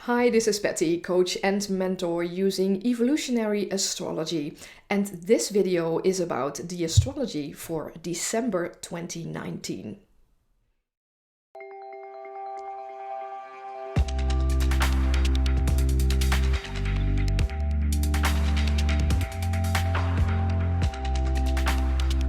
Hi, this is Betty, coach and mentor using evolutionary astrology, and this video is about the astrology for December 2019.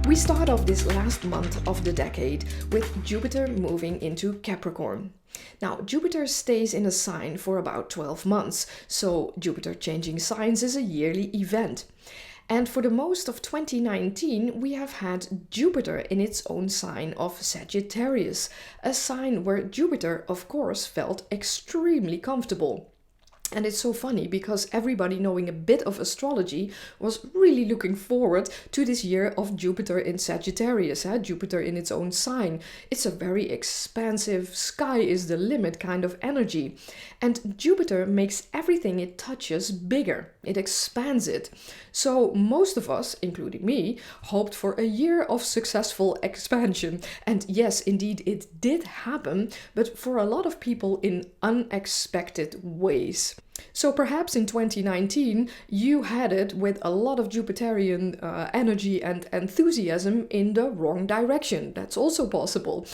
We start off this last month of the decade with Jupiter moving into Capricorn. Now, Jupiter stays in a sign for about 12 months, so Jupiter changing signs is a yearly event. And for the most of 2019, we have had Jupiter in its own sign of Sagittarius, a sign where Jupiter, of course, felt extremely comfortable. And it's so funny because everybody knowing a bit of astrology was really looking forward to this year of Jupiter in Sagittarius, Jupiter in its own sign. It's a very expansive, sky is the limit kind of energy. And Jupiter makes everything it touches bigger. It expands it. So most of us, including me, hoped for a year of successful expansion. And yes, indeed, it did happen, but for a lot of people in unexpected ways. So perhaps in 2019 you had it with a lot of Jupiterian energy and enthusiasm in the wrong direction. That's also possible.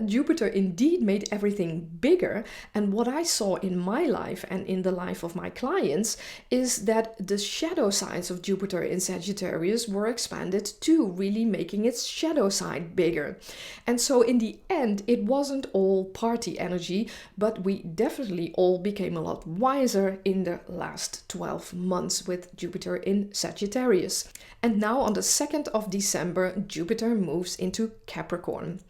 Jupiter indeed made everything bigger, and what I saw in my life and in the life of my clients is that the shadow sides of Jupiter in Sagittarius were expanded too, really making its shadow side bigger. And so in the end it wasn't all party energy, but we definitely all became a lot wiser in the last 12 months with Jupiter in Sagittarius. And now on the 2nd of December, Jupiter moves into Capricorn.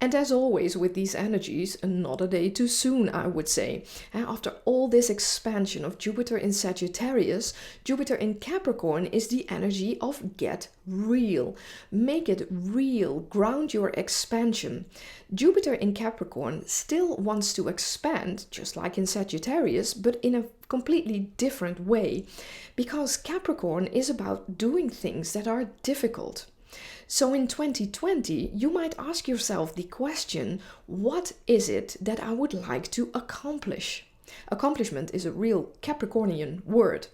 And as always with these energies, not a day too soon, I would say. And after all this expansion of Jupiter in Sagittarius, Jupiter in Capricorn is the energy of get real. Make it real, ground your expansion. Jupiter in Capricorn still wants to expand, just like in Sagittarius, but in a completely different way. Because Capricorn is about doing things that are difficult. So in 2020, you might ask yourself the question, what is it that I would like to accomplish? Accomplishment is a real Capricornian word.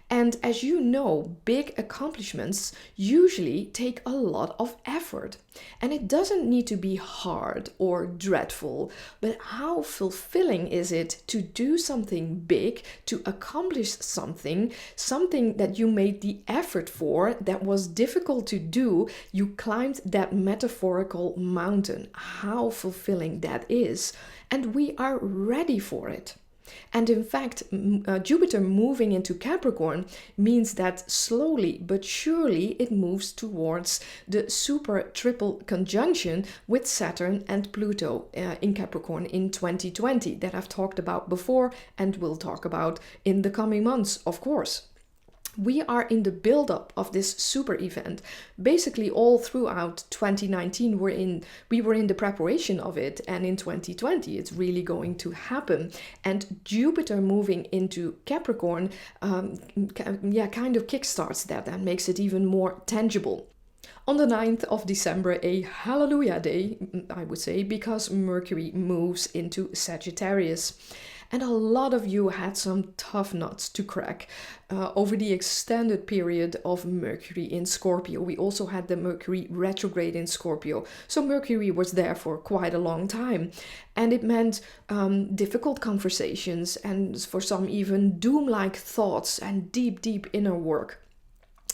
And as you know, big accomplishments usually take a lot of effort. And it doesn't need to be hard or dreadful, but how fulfilling is it to do something big, to accomplish something that you made the effort for, that was difficult to do, you climbed that metaphorical mountain. How fulfilling that is. And we are ready for it. And in fact, Jupiter moving into Capricorn means that slowly but surely it moves towards the super triple conjunction with Saturn and Pluto in Capricorn in 2020 that I've talked about before and will talk about in the coming months, of course. We are in the build-up of this super event. Basically all throughout 2019 we were in the preparation of it, and in 2020 it's really going to happen. And Jupiter moving into Capricorn kind of kickstarts that and makes it even more tangible. On the 9th of December, a hallelujah day, I would say, because Mercury moves into Sagittarius. And a lot of you had some tough nuts to crack over the extended period of Mercury in Scorpio. We also had the Mercury retrograde in Scorpio. So Mercury was there for quite a long time. And it meant difficult conversations and for some even doom-like thoughts and deep, deep inner work.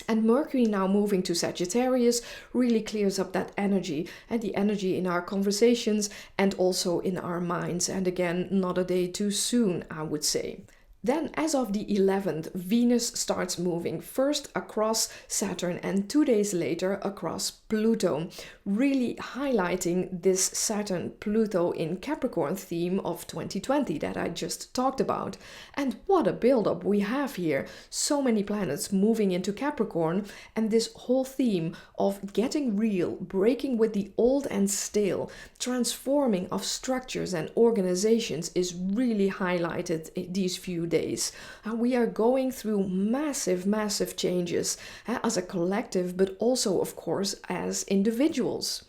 And Mercury now moving to Sagittarius really clears up that energy, and the energy in our conversations and also in our minds. And again, not a day too soon, I would say. Then, as of the 11th, Venus starts moving first across Saturn and 2 days later across Pluto, really highlighting this Saturn-Pluto in Capricorn theme of 2020 that I just talked about. And what a build-up we have here. So many planets moving into Capricorn, and this whole theme of getting real, breaking with the old and stale, transforming of structures and organizations is really highlighted in these few days. We are going through massive changes as a collective, but also, of course, as individuals.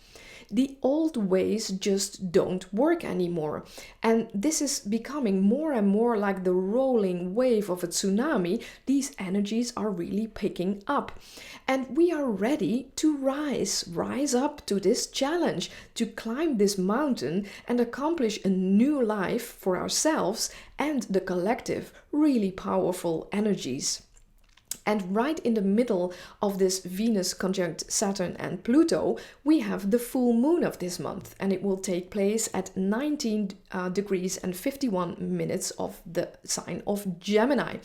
the old ways just don't work anymore. And this is becoming more and more like the rolling wave of a tsunami. These energies are really picking up. And we are ready to rise up to this challenge, to climb this mountain and accomplish a new life for ourselves and the collective, really powerful energies. And right in the middle of this Venus conjunct Saturn and Pluto, we have the full moon of this month, and it will take place at 19 degrees and 51 minutes of the sign of Gemini.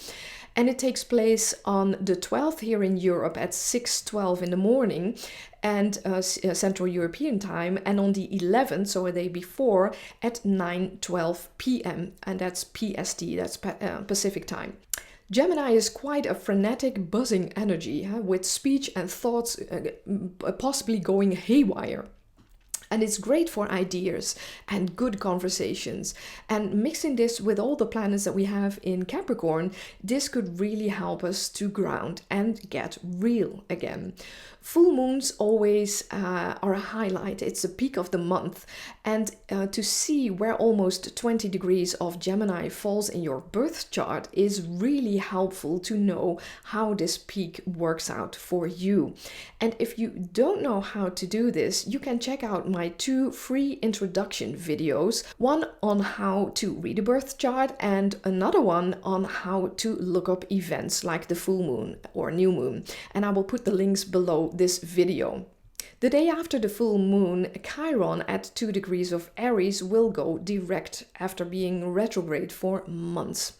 And it takes place on the 12th here in Europe at 6:12 in the morning and Central European time, and on the 11th, so a day before, at 9:12 p.m. and that's PST, that's Pacific time. Gemini is quite a frenetic, buzzing energy, with speech and thoughts possibly going haywire. And it's great for ideas and good conversations. And mixing this with all the planets that we have in Capricorn, this could really help us to ground and get real again. Full moons always are a highlight. It's the peak of the month. And to see where almost 20 degrees of Gemini falls in your birth chart is really helpful to know how this peak works out for you. And if you don't know how to do this, you can check out my 2 free introduction videos, one on how to read a birth chart and another one on how to look up events like the full moon or new moon. And I will put the links below this video. The day after the full moon, Chiron at 2 degrees of Aries will go direct after being retrograde for months.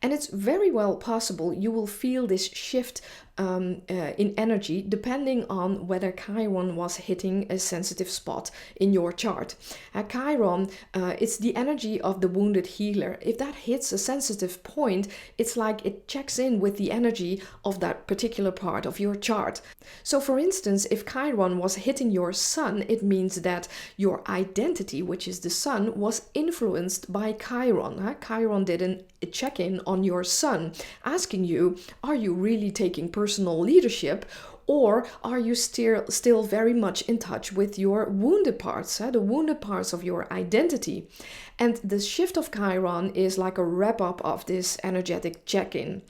And it's very well possible you will feel this shift in energy depending on whether Chiron was hitting a sensitive spot in your chart. Chiron, it's the energy of the wounded healer. If that hits a sensitive point, it's like it checks in with the energy of that particular part of your chart. So for instance, if Chiron was hitting your sun, it means that your identity, which is the sun, was influenced by Chiron. Chiron did a check-in on your sun, asking you, are you really taking personal leadership, or are you still very much in touch with your wounded parts, the wounded parts of your identity? And the shift of Chiron is like a wrap-up of this energetic check-in.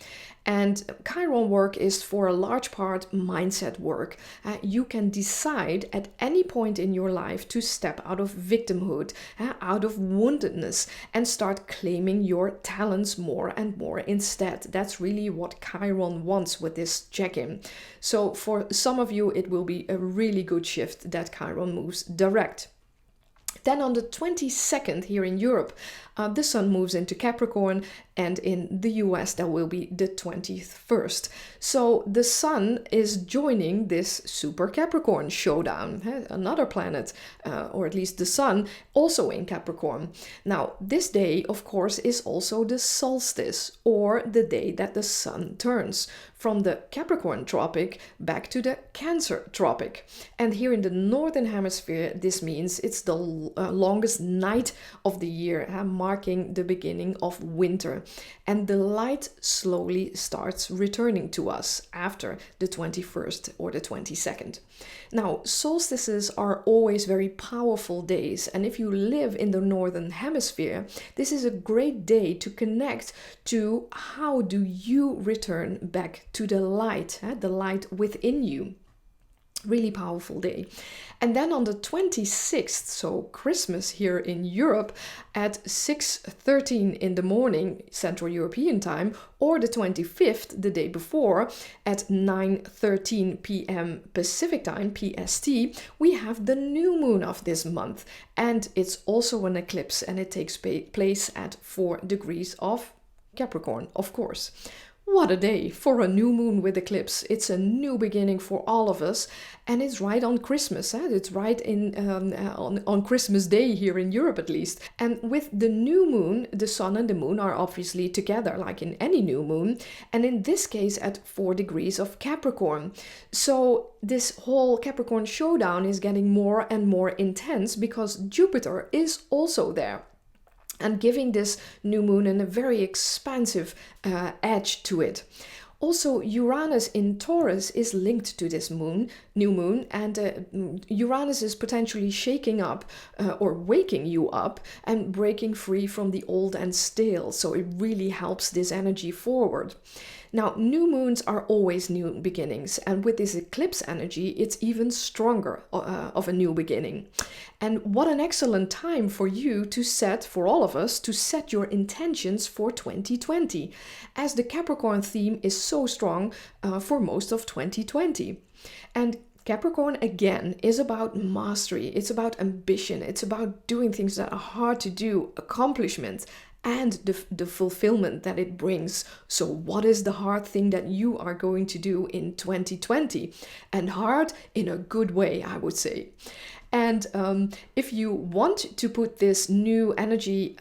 And Chiron work is for a large part mindset work. You can decide at any point in your life to step out of victimhood, out of woundedness, and start claiming your talents more and more instead. That's really what Chiron wants with this check-in. So for some of you, it will be a really good shift that Chiron moves direct. Then on the 22nd here in Europe, the sun moves into Capricorn, and in the US that will be the 21st. So the sun is joining this super Capricorn showdown, another planet, or at least the sun, also in Capricorn. Now, this day, of course, is also the solstice, or the day that the sun turns from the Capricorn tropic back to the Cancer tropic. And here in the Northern Hemisphere, this means it's the longest night of the year, marking the beginning of winter. And the light slowly starts returning to us after the 21st or the 22nd. Now, solstices are always very powerful days. And if you live in the Northern Hemisphere, this is a great day to connect to how do you return back to the light within you. Really powerful day. And then on the 26th, so Christmas here in Europe, at 6:13 in the morning Central European time, or the 25th, the day before, at 9:13 p.m. Pacific time, PST, we have the new moon of this month. And it's also an eclipse, and it takes place at 4 degrees of Capricorn, of course. What a day for a new moon with eclipse. It's a new beginning for all of us, and it's right on Christmas. It's right on Christmas Day here in Europe at least. And with the new moon, the sun and the moon are obviously together like in any new moon, and in this case at 4 degrees of Capricorn. So this whole Capricorn showdown is getting more and more intense because Jupiter is also there, and giving this new moon a very expansive edge to it. Also, Uranus in Taurus is linked to this moon, new moon, and Uranus is potentially shaking up or waking you up and breaking free from the old and stale. So it really helps this energy forward. Now, new moons are always new beginnings, and with this eclipse energy, it's even stronger of a new beginning. And what an excellent time for you to set, for all of us, to set your intentions for 2020, as the Capricorn theme is so strong for most of 2020. And Capricorn, again, is about mastery, it's about ambition, it's about doing things that are hard to do, accomplishment, and the fulfillment that it brings. So what is the hard thing that you are going to do in 2020? And hard in a good way, I would say. And if you want to put this new energy,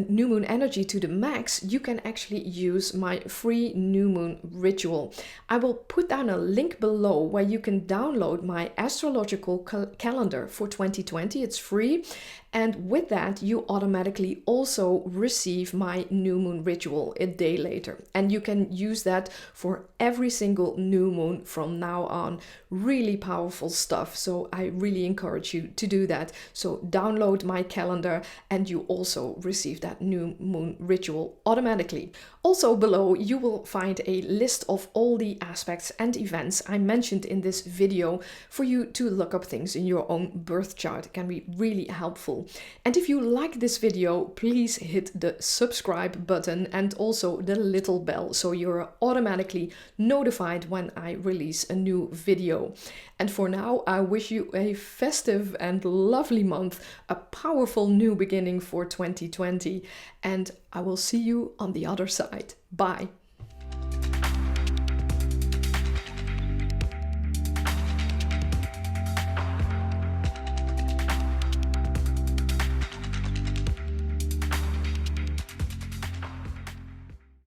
new moon energy to the max, you can actually use my free new moon ritual. I will put down a link below where you can download my astrological calendar for 2020. It's free. And with that, you automatically also receive my new moon ritual a day later. And you can use that for every single new moon from now on. Really powerful stuff. So I really encourage you to do that. So download my calendar and you also receive that new moon ritual automatically. Also below, you will find a list of all the aspects and events I mentioned in this video for you to look up things in your own birth chart. It can be really helpful. And if you like this video, please hit the subscribe button and also the little bell so you're automatically notified when I release a new video. And for now, I wish you a festive and lovely month, a powerful new beginning for 2020, and I will see you on the other side. Bye.